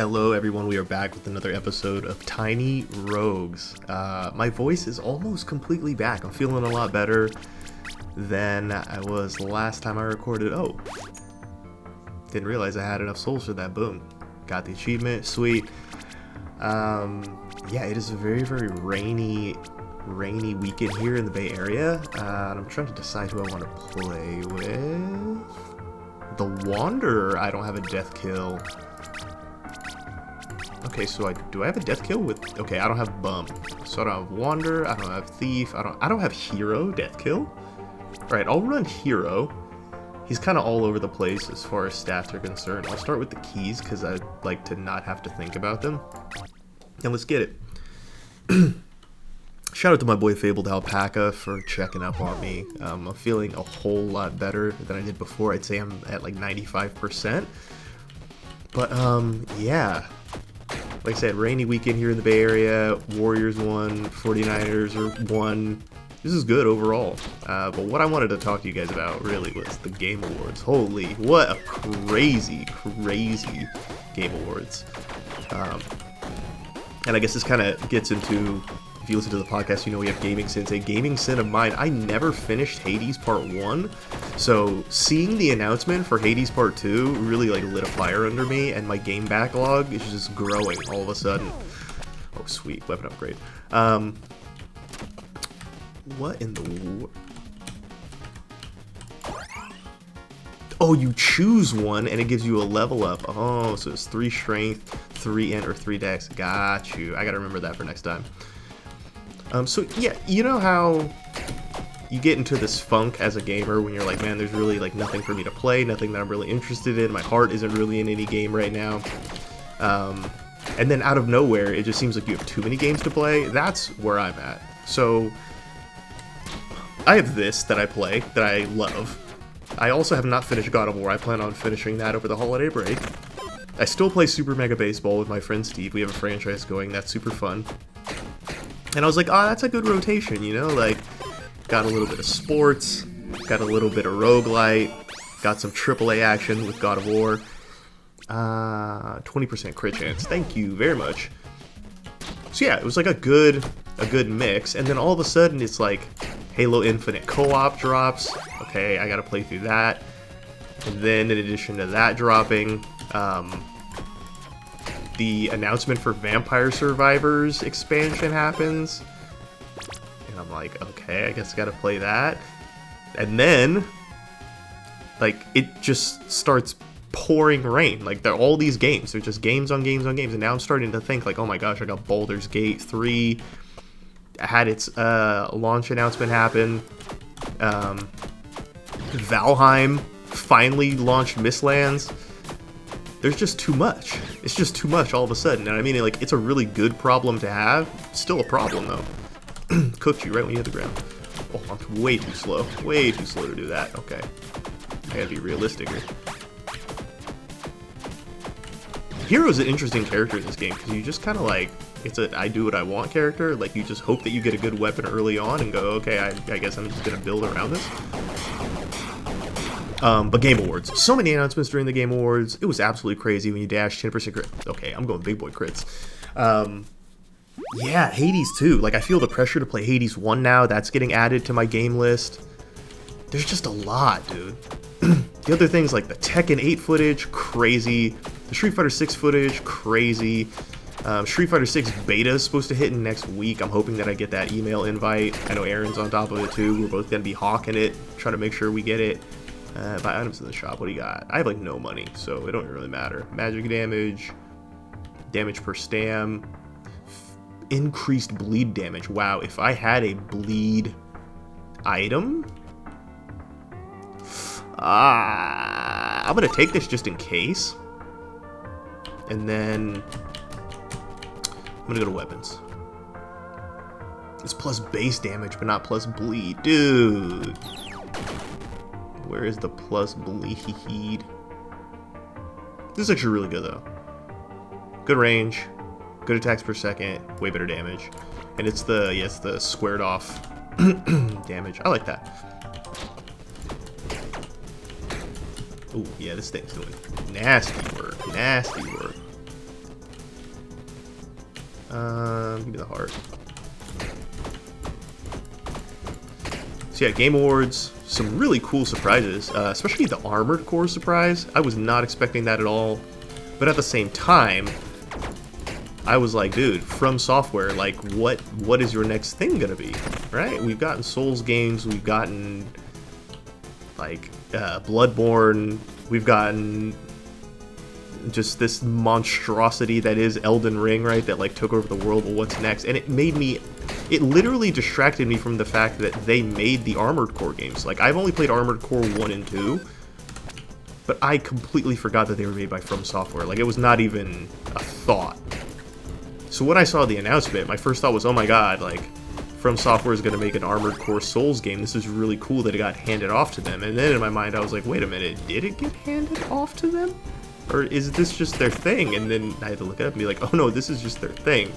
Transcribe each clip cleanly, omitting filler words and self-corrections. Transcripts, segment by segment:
Hello everyone, we are back with another episode of Tiny Rogues. My voice is almost completely back. I'm feeling a lot better than I was last time I recorded. Oh, didn't realize I had enough souls for that. Boom. Got the achievement, sweet. Yeah, it is a very, very rainy weekend here in the Bay Area. And I'm trying to decide who I want to play with. The Wanderer, I don't have a death kill. Okay, so do I have a death kill with... Okay, I don't have Bum. So I don't have Wanderer, I don't have Thief, I don't have Hero death kill. Alright, I'll run Hero. He's kind of all over the place as far as stats are concerned. I'll start with the keys because I like to not have to think about them. And let's get it. Shout out to my boy Fabled Alpaca for checking up on me. I'm feeling a whole lot better than I did before. I'd say I'm at like 95%. But, yeah. Like I said, rainy weekend here in the Bay Area. Warriors won, 49ers are won. This is good overall. But what I wanted to talk to you guys about really was the Game Awards. Holy, what a crazy Game Awards. And I guess this kind of gets into, if you listen to the podcast, you know we have Gaming Sins. A gaming sin of mine, I never finished Hades Part 1. So seeing the announcement for Hades Part 2 really like lit a fire under me, and my game backlog is just growing all of a sudden. Oh sweet, weapon upgrade. What in the... Oh, you choose one and it gives you a level up. Oh, so it's 3 strength, 3 int, or 3 dex. Got you. I gotta remember that for next time. So yeah, you know how you get into this funk as a gamer when you're like, man, there's really like nothing for me to play, nothing that I'm really interested in. My heart isn't really in any game right now. And then out of nowhere, it just seems like you have too many games to play. That's where I'm at. So I have this that I play, that I love. I also have not finished God of War. I plan on finishing that over the holiday break. I still play Super Mega Baseball with my friend Steve. We have a franchise going. That's super fun. And I was like, oh, that's a good rotation, you know? Like, got a little bit of sports, got a little bit of roguelite, got some AAA action with God of War. 20% crit chance. Thank you very much. So yeah, it was like a good mix. And then all of a sudden, it's like Halo Infinite co-op drops. Okay, I gotta play through that. And then in addition to that dropping, the announcement for Vampire Survivors expansion happens. And I'm like, okay, I guess I gotta play that. And then, like, it just starts pouring rain. Like, they're all these games. They're just games on games on games. And now I'm starting to think, like, oh my gosh, I got Baldur's Gate 3. Had its launch announcement happen. Valheim finally launched Mistlands. There's just too much. It's just too much all of a sudden. And I mean, like, it's a really good problem to have. Still a problem, though. Cooked you right when you hit the ground. Oh, I'm way too slow. Way too slow to do that. Okay. I gotta be realistic here. Hero's an interesting character in this game, because you just kind of like... It's a I do what I want character. Like, you just hope that you get a good weapon early on and go, okay, I guess I'm just going to build around this. But Game Awards. So many announcements during the Game Awards. It was absolutely crazy when you dash 10% crit. Okay, I'm going big boy crits. Yeah, Hades 2. Like, I feel the pressure to play Hades 1 now. That's getting added to my game list. There's just a lot, dude. The other things like the Tekken 8 footage, crazy. The Street Fighter 6 footage, crazy. Street Fighter 6 beta is supposed to hit in next week. I'm hoping that I get that email invite. I know Aaron's on top of it too. We're both going to be hawking it, trying to make sure we get it. Buy items in the shop. What do you got? I have like no money, so it don't really matter. Magic damage, damage per stam, increased bleed damage. Wow, if I had a bleed item, I'm going to take this just in case. And then I'm gonna go to weapons. It's plus base damage, but not plus bleed. Dude! Where is the plus bleed? This is actually really good, though. Good range, good attacks per second, way better damage. And it's the, yeah, it's the squared off damage. I like that. Ooh, yeah, this thing's doing nasty work, nasty work. Give me the heart. So yeah, Game Awards, some really cool surprises, especially the Armored Core surprise. I was not expecting that at all, but at the same time, I was like, dude, From Software, like, what is your next thing gonna be, right? We've gotten Souls games, we've gotten, like, Bloodborne, we've gotten just this monstrosity that is Elden Ring, right, that, like, took over the world. Well, what's next? And it literally distracted me from the fact that they made the Armored Core games. Like, I've only played Armored Core 1 and 2, but I completely forgot that they were made by From Software. Like, it was not even a thought. So when I saw the announcement, my first thought was, oh my god, like, From Software is going to make an Armored Core Souls game. This is really cool that it got handed off to them. And then in my mind, I was like, wait a minute, did it get handed off to them? Or is this just their thing? And then I had to look it up and be like, oh no, this is just their thing.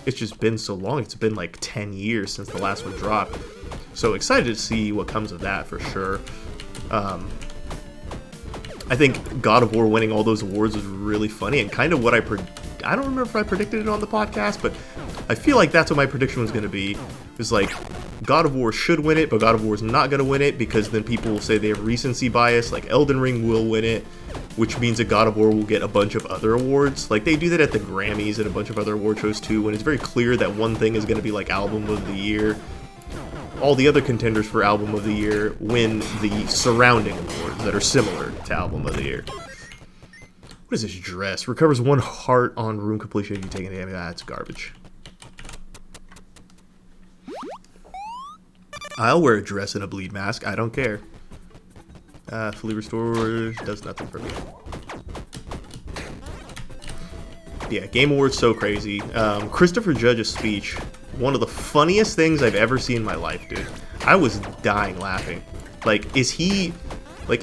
It's just been so long. It's been like 10 years since the last one dropped. So excited to see what comes of that for sure. I think God of War winning all those awards was really funny and kind of what I don't remember if I predicted it on the podcast, but I feel like that's what my prediction was going to be. It was like, God of War should win it, but God of War is not going to win it because then people will say they have recency bias, like Elden Ring will win it, which means that God of War will get a bunch of other awards. Like, they do that at the Grammys and a bunch of other award shows too, when it's very clear that one thing is going to be like Album of the Year. All the other contenders for Album of the Year win the surrounding awards that are similar to Album of the Year. What is this dress? Recovers 1 heart on room completion if you take any damage. That's garbage. I'll wear a dress and a bleed mask. I don't care. Fully restores. Does nothing for me. Yeah, Game Awards so crazy. Christopher Judge's speech. One of the funniest things I've ever seen in my life, dude. I was dying laughing. Like, is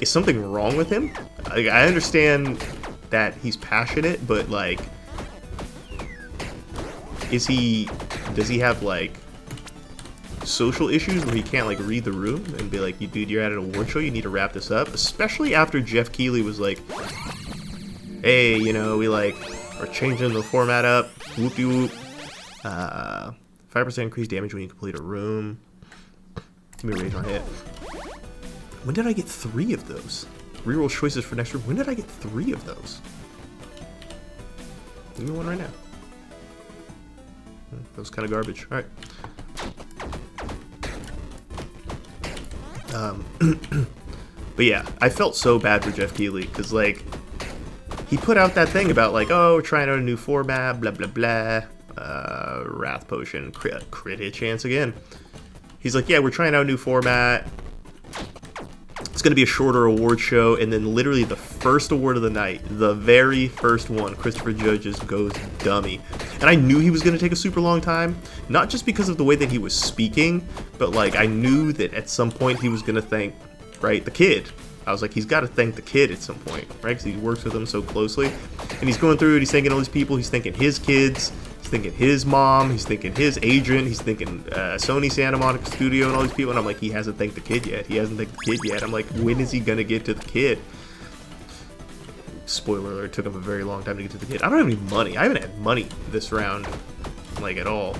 something wrong with him? Like, I understand that he's passionate, but like, does he have like social issues where he can't like read the room and be like, dude, you're at an award show, you need to wrap this up? Especially after Jeff Keighley was like, hey, you know, we like are changing the format up, whoop-de-whoop, 5% increased damage when you complete a room. Give me a rage on hit. When did I get 3 of those? Reroll choices for next room. When did I get 3 of those? Give me one right now. That was kind of garbage. Alright. But yeah, I felt so bad for Jeff Keighley, because, like, he put out that thing about, like, oh, we're trying out a new format, blah, blah, blah. Wrath Potion, crit hit chance again. He's like, yeah, we're trying out a new format. It's going to be a shorter award show, and then literally the first award of the night, the very first one, Christopher Judge just goes dummy. And I knew he was going to take a super long time, not just because of the way that he was speaking, but like I knew that at some point he was going to thank, right, the kid. I was like, he's got to thank the kid at some point, right, because he works with him so closely. And he's going through it, he's thanking all these people, he's thanking his kids, he's thinking his mom, he's thinking his agent, he's thinking Sony Santa Monica Studio and all these people, and I'm like, he hasn't thanked the kid yet. He hasn't thanked the kid yet. I'm like, when is he gonna get to the kid? Spoiler alert, it took him a very long time to get to the kid. I don't have any money. I haven't had money this round, like, at all.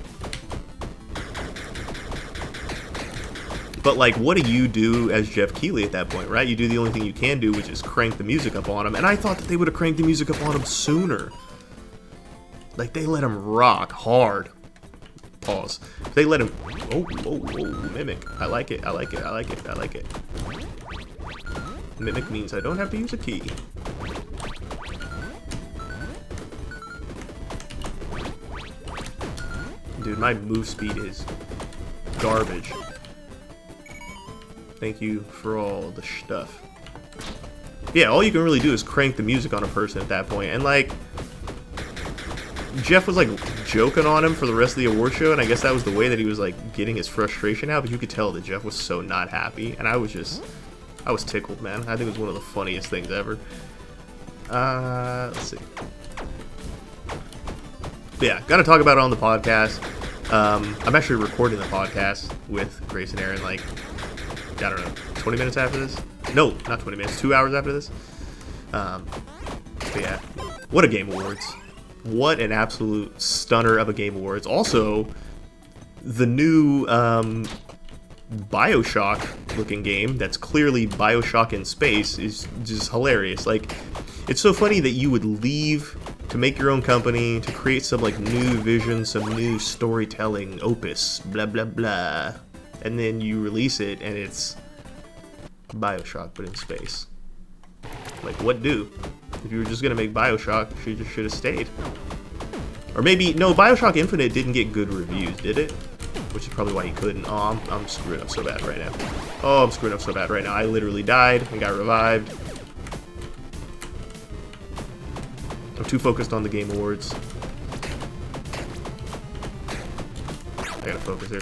But, like, what do you do as Jeff Keighley at that point, right? You do the only thing you can do, which is crank the music up on him. And I thought that they would have cranked the music up on him sooner. Like, they let him rock hard. Pause. They let him... Oh, Mimic. I like it, I like it, I like it, I like it. Mimic means I don't have to use a key. Dude, my move speed is garbage. Thank you for all the stuff. Yeah, all you can really do is crank the music on a person at that point. And, like, Jeff was, like, joking on him for the rest of the award show, and I guess that was the way that he was, like, getting his frustration out. But you could tell that Jeff was so not happy. And I was tickled, man. I think it was one of the funniest things ever. Let's see. But yeah, gotta talk about it on the podcast. I'm actually recording the podcast with Grace and Aaron, like, I don't know, 20 minutes after this? No, not 20 minutes, 2 hours after this. But yeah, what a Game Awards. What an absolute stunner of a Game Awards. Also, the new Bioshock-looking game that's clearly Bioshock in space is just hilarious. Like, it's so funny that you would leave to make your own company, to create some, like, new vision, some new storytelling opus, blah, blah, blah. And then you release it, and it's Bioshock, but in space. Like, what do? If you were just gonna make Bioshock, you just should have stayed. Or maybe, no, Bioshock Infinite didn't get good reviews, did it? Which is probably why he couldn't. Oh, I'm screwing up so bad right now. Oh, I'm screwing up so bad right now. I literally died and got revived. I'm too focused on the Game Awards. I gotta focus here.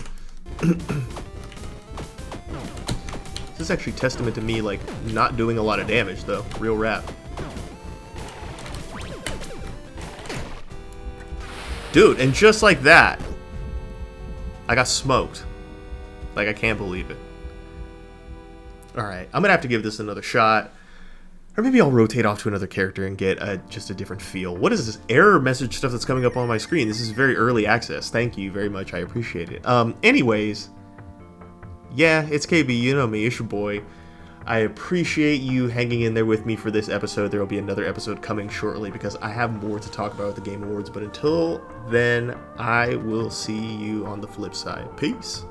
This is actually testament to me, like, not doing a lot of damage, though. Real rap. Dude, and just like that, I got smoked. Like, I can't believe it. Alright, I'm gonna have to give this another shot. Or maybe I'll rotate off to another character and get just a different feel. What is this error message stuff that's coming up on my screen? This is very early access. Thank you very much. I appreciate it. Anyways, yeah, it's KB. You know me. It's your boy. I appreciate you hanging in there with me for this episode. There will be another episode coming shortly because I have more to talk about with the Game Awards. But until then, I will see you on the flip side. Peace.